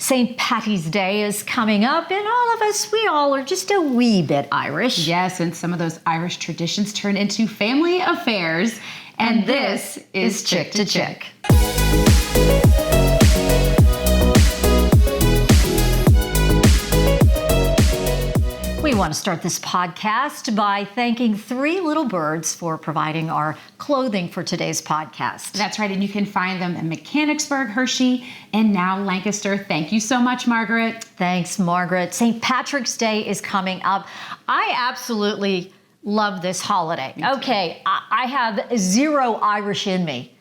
St. Patty's Day is coming up, and we all are just a wee bit Irish. Yes, and some of those Irish traditions turn into family affairs. And this is Chick to Chick. We want to start this podcast by thanking Three Little Birds for providing our clothing for today's podcast. That's right, and you can find them in Mechanicsburg, Hershey, and now Lancaster. Thank you so much, Margaret. Thanks, Margaret. St. Patrick's Day is coming up. I absolutely love this holiday. Okay, I have zero Irish in me.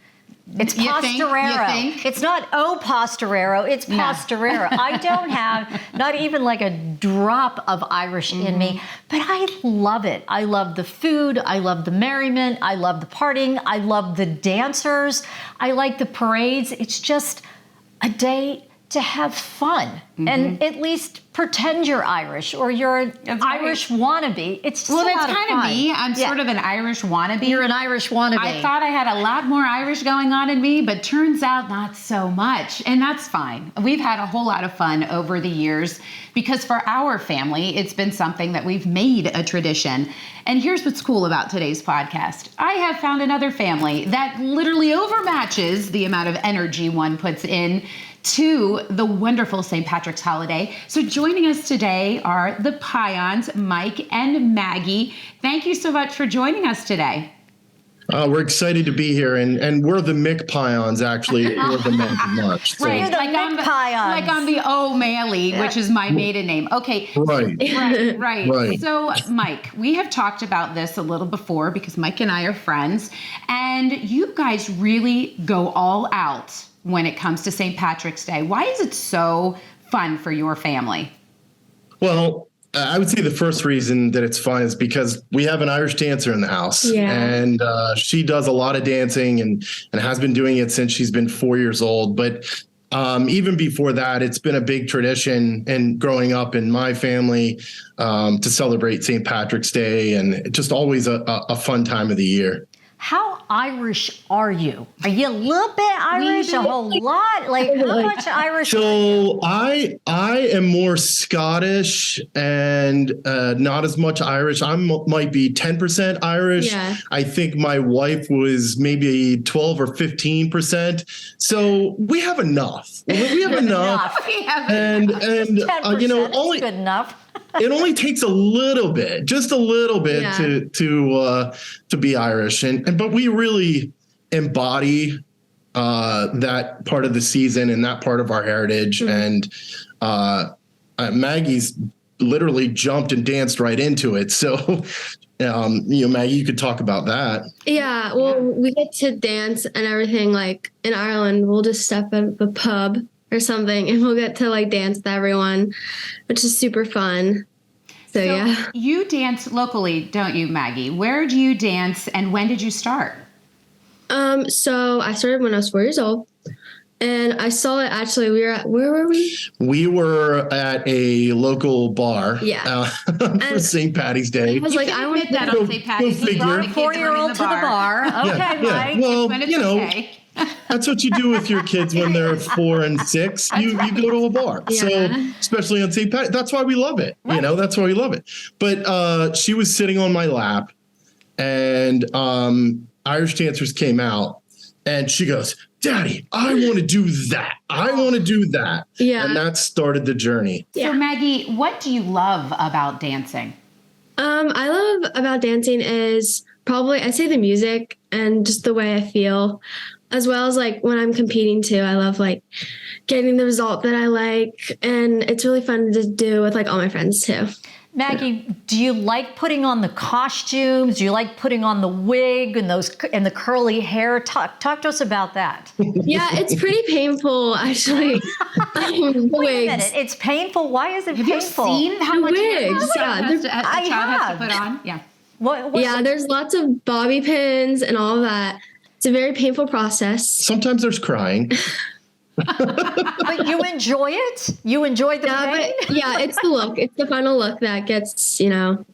It's Pastorero. You think? It's not Pastorero, it's Pastorero. No. I don't have not even like a drop of Irish in me, but I love it. I love the food. I love the merriment. I love the partying. I love the dancers. I like the parades. It's just a day to have fun and at least pretend you're Irish or you're an Irish wannabe. It's just that's kind of me. I'm sort of an Irish wannabe. You're an Irish wannabe. I thought I had a lot more Irish going on in me, but turns out not so much. And that's fine. We've had a whole lot of fun over the years because for our family, it's been something that we've made a tradition. And here's what's cool about today's podcast. I have found another family that literally overmatches the amount of energy one puts in to the wonderful St. Patrick's holiday. So joining us today are the Pions, Mike and Maggie. Thank you so much for joining us today. We're excited to be here, and we're the McPions, actually. We're the men of much. So. Right, you're the McPions. Like on the O'Malley, which is my maiden name. Okay. Right. So, Mike, we have talked about this a little before because Mike and I are friends, and you guys really go all out when it comes to St. Patrick's Day. Why is it so fun for your family? Well, I would say the first reason that it's fun is because we have an Irish dancer in the house, and she does a lot of dancing and has been doing it since she's been 4 years old. But even before that, it's been a big tradition and growing up in my family to celebrate St. Patrick's Day, and just always a fun time of the year. How Irish are you? Are you a little bit Irish? A whole lot? Like how much Irish? So I am more Scottish and not as much Irish. Might be 10% Irish. Yeah. I think my wife was maybe 12 or 15%. So we have enough. We have enough. And only good enough. It only takes a little bit, just a little bit to be Irish. But we really embody that part of the season and that part of our heritage. And Maggie's literally jumped and danced right into it. So, Maggie, you could talk about that. Yeah, well, we get to dance and everything. Like in Ireland, we'll just step at the pub or something and we'll get to like dance with everyone, which is super fun. So yeah. You dance locally, don't you, Maggie? Where do you dance and when did you start? So I started when I was 4 years old, and I saw it actually. Where were we? We were at a local bar. Yeah. For St. Patty's Day. I was like, I want that on St. Patty's Day. 4-year-old to the bar. Okay, Mike. Well, that's what you do with your kids when they're 4 and 6. You go to a bar. Yeah. So especially on St. Patty's, that's why we love it. Right. That's why we love it. But she was sitting on my lap, and Irish dancers came out, and she goes, "Daddy, I want to do that. I want to do that." Yeah. And that started the journey. So Maggie, what do you love about dancing? I love about dancing is probably, I'd say the music and just the way I feel, as well as like when I'm competing too. I love like getting the result that I like, and it's really fun to do with like all my friends too. Maggie, do you like putting on the costumes? Do you like putting on the wig and the curly hair? Talk to us about that. Yeah, it's pretty painful actually. Wait a minute, it's painful. Why is it painful? Have you seen how much wigs? a child has to put on? Yeah. There's lots of bobby pins and all that. It's a very painful process. Sometimes there's crying. But you enjoy it? You enjoy the pain? Yeah, it's the look. It's the final look that gets, you have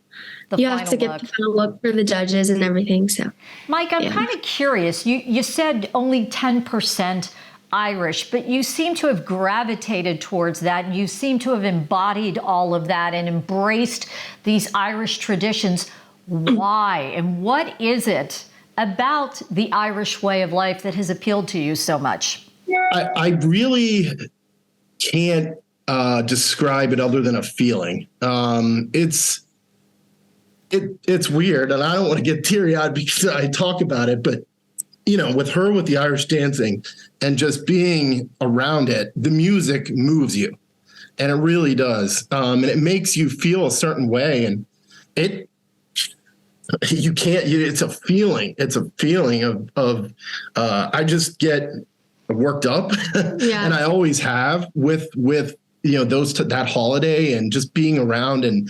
to get the final look for the judges and everything. So, Mike, I'm kind of curious. You said only 10% Irish, but you seem to have gravitated towards that. And you seem to have embodied all of that and embraced these Irish traditions. Why? And what is it about the Irish way of life that has appealed to you so much? I really can't describe it other than a feeling. It's weird, and I don't want to get teary-eyed because I talk about it, but with the Irish dancing and just being around it, the music moves you, and it really does. And it makes you feel a certain way, and it's a feeling. It's a feeling of I just get worked up, and I always have with that holiday and just being around and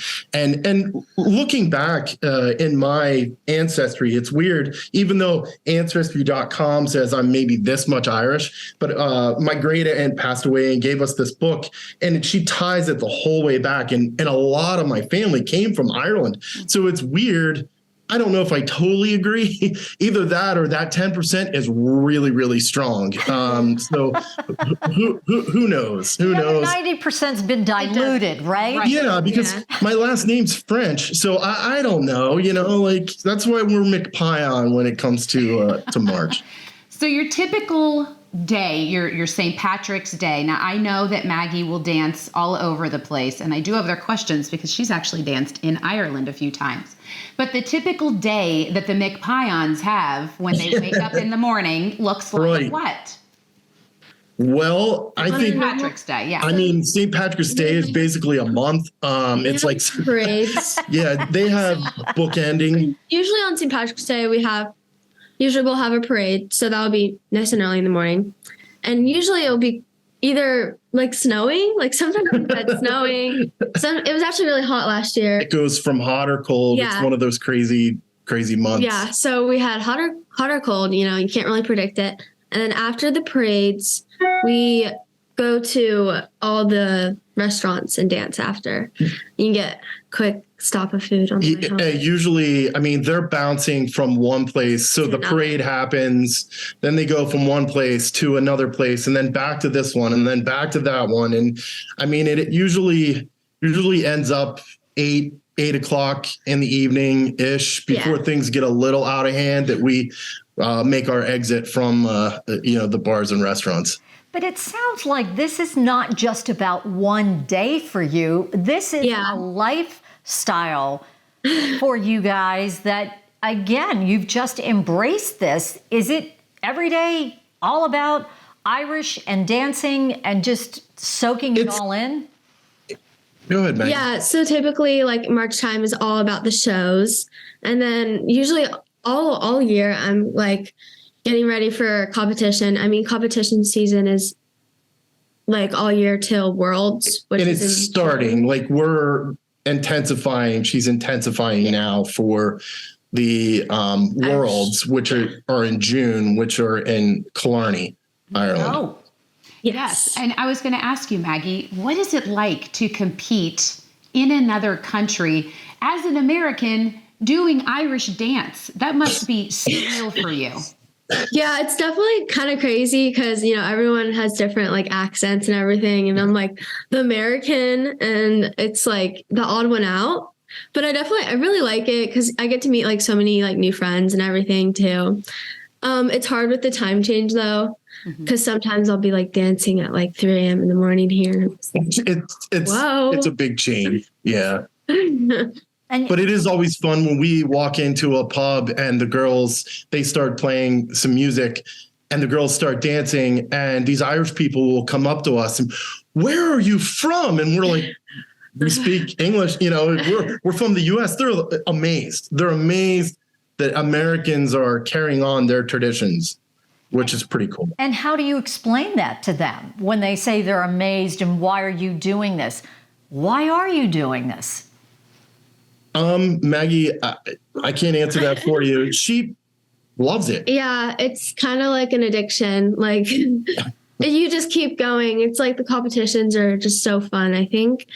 looking back in my ancestry. It's weird, even though ancestry.com says I'm maybe this much Irish, but my great aunt passed away and gave us this book, and she ties it the whole way back, and a lot of my family came from Ireland. So it's weird. I don't know if I totally agree. Either that or that 10% is really, really strong. So who knows? Who knows? 90%'s been diluted, right? Yeah, because my last name's French, so I don't know. That's why we're McPion when it comes to March. So your typical day, your St. Patrick's Day. Now, I know that Maggie will dance all over the place, and I do have other questions because she's actually danced in Ireland a few times. But the typical day that the McPions have when they wake up in the morning looks like what? Well, I think St. Patrick's Day, yeah. I mean, St. Patrick's Day is basically a month. It's like parades. Yeah, they have bookending. Usually on St. Patrick's Day, we'll have a parade, so that'll be nice and early in the morning. And usually it'll be either like snowing, like sometimes it's snowing. It was actually really hot last year. It goes from hot or cold. Yeah. It's one of those crazy months. Yeah, so we had hot or cold, you can't really predict it. And then after the parades, we go to all the restaurants and dance after. You can get quick stop of food on the way home. Usually, I mean, they're bouncing from one place. So the parade happens, then they go from one place to another place, and then back to this one, and then back to that one. And I mean, it usually ends up 8 o'clock in the evening ish before things get a little out of hand, that we make our exit from the bars and restaurants. But it sounds like this is not just about one day for you. This is a lifestyle for you guys that, again, you've just embraced this. Is it every day all about Irish and dancing and just soaking it all in? Go ahead, Maggie. Yeah, so typically like March time is all about the shows. And then usually all year I'm like getting ready for competition. I mean, competition season is like all year till Worlds. And it's starting. Like we're intensifying. She's intensifying now for the Worlds, which are in June, which are in Killarney, Ireland. Oh, yes. And I was going to ask you, Maggie, what is it like to compete in another country as an American doing Irish dance? That must be surreal for you. Yeah, it's definitely kind of crazy because, everyone has different like accents and everything. And I'm like the American, and it's like the odd one out. But I really like it because I get to meet like so many like new friends and everything too. It's hard with the time change though, because sometimes I'll be like dancing at like 3 a.m. in the morning here. It's a big change. Yeah. But it is always fun when we walk into a pub and the girls, they start playing some music and the girls start dancing, and these Irish people will come up to us and, where are you from? And we're like, we speak English, we're from the US. They're amazed. They're amazed that Americans are carrying on their traditions, which is pretty cool. And how do you explain that to them when they say they're amazed and why are you doing this? Why are you doing this? Maggie, I can't answer that for you. She loves it. Yeah, it's kind of like an addiction. Like you just keep going. It's like the competitions are just so fun, I think.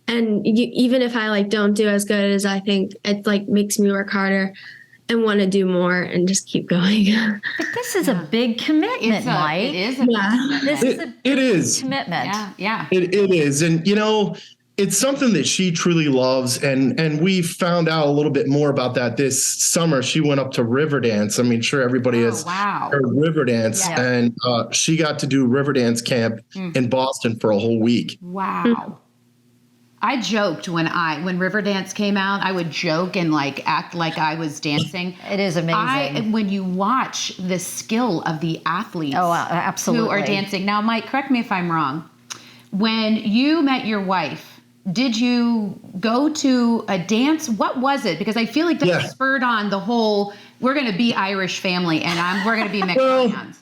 And even if I like don't do as good as I think, it like makes me work harder. and want to do more and just keep going. But this is a big commitment, Mike. It is a Yeah. This is a It big is. commitment. yeah. It is. And, it's something that she truly loves. And we found out a little bit more about that this summer. She went up to Riverdance. I mean, sure, everybody has heard Riverdance. Yeah. And she got to do Riverdance camp in Boston for a whole week. Wow. I joked when Riverdance came out, I would joke and act like I was dancing. It is amazing. When you watch the skill of the athletes absolutely. who are dancing. Now, Mike, correct me if I'm wrong. When you met your wife, did you go to a dance? What was it? Because I feel like that spurred on the whole, we're going to be Irish family and we're going to be mixed hands.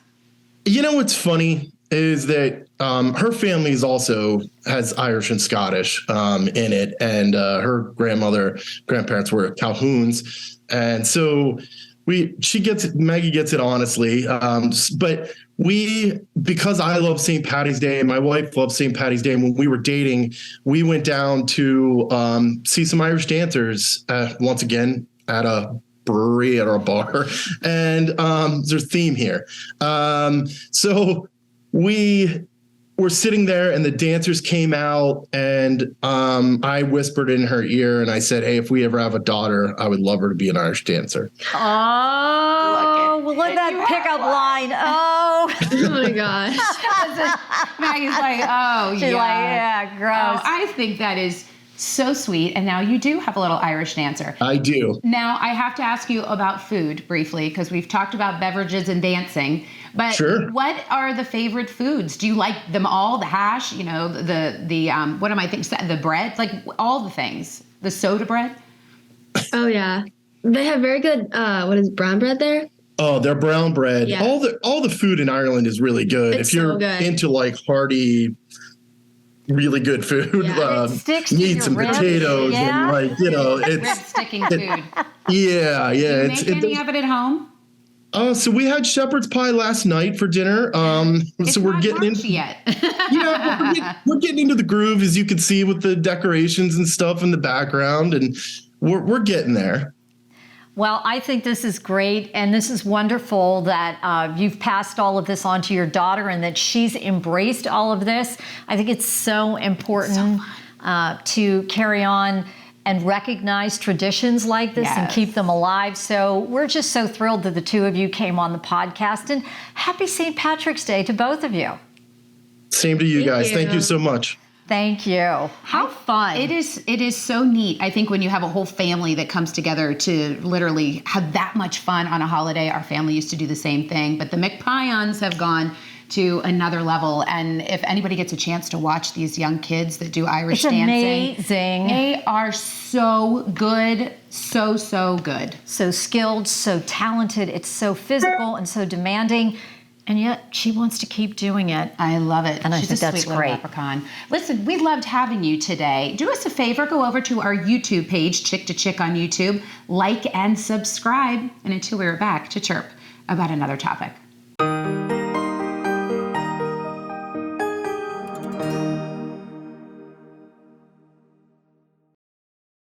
What's funny is that her family has Irish and Scottish in it. And her grandparents were Calhouns. And so Maggie gets it honestly. But because I love St. Paddy's Day and my wife loves St. Paddy's Day, and when we were dating, we went down to see some Irish dancers once again at a brewery, at our bar. And there's a theme here. So we were sitting there and the dancers came out, and I whispered in her ear and I said, hey, if we ever have a daughter, I would love her to be an Irish dancer. Oh, well, look at that pickup line. Oh. Oh my gosh. Maggie's like, oh, She's like, gross. Oh, I think that is so sweet. And now you do have a little Irish dancer. I do. Now, I have to ask you about food briefly, because we've talked about beverages and dancing. But what are the favorite foods? Do you like them all? The hash, what am I thinking? The bread, like all the things. The soda bread. Oh yeah, they have very good. Brown bread there? Oh, their brown bread. Yeah. All the food in Ireland is really good. It's if you're so good. into hearty, really good food, It sticks to meats your and ribs. potatoes, Yeah. and it's Rib sticking food. yeah. Do you make any of it at home? So we had shepherd's pie last night for dinner. It's so we're not getting crunchy yet. we're getting into the groove, as you can see with the decorations and stuff in the background, and we're getting there. Well, I think this is great, and this is wonderful that you've passed all of this on to your daughter and that she's embraced all of this. I think it's so important to carry on and recognize traditions like this and keep them alive. So we're just so thrilled that the two of you came on the podcast, and happy St. Patrick's Day to both of you. Same to you guys. Thank you so much. Thank you. How fun. It is so neat. I think when you have a whole family that comes together to literally have that much fun on a holiday. Our family used to do the same thing, but the McPions have gone to another level. And if anybody gets a chance to watch these young kids that do Irish dancing, amazing. They are so good, so good. So skilled, so talented. It's so physical and so demanding. And yet she wants to keep doing it. I love it. And I She's think a that's sweet little great. leprechaun. Listen, we loved having you today. Do us a favor, go over to our YouTube page, Chick to Chick on YouTube, like and subscribe. And until we're back to chirp about another topic.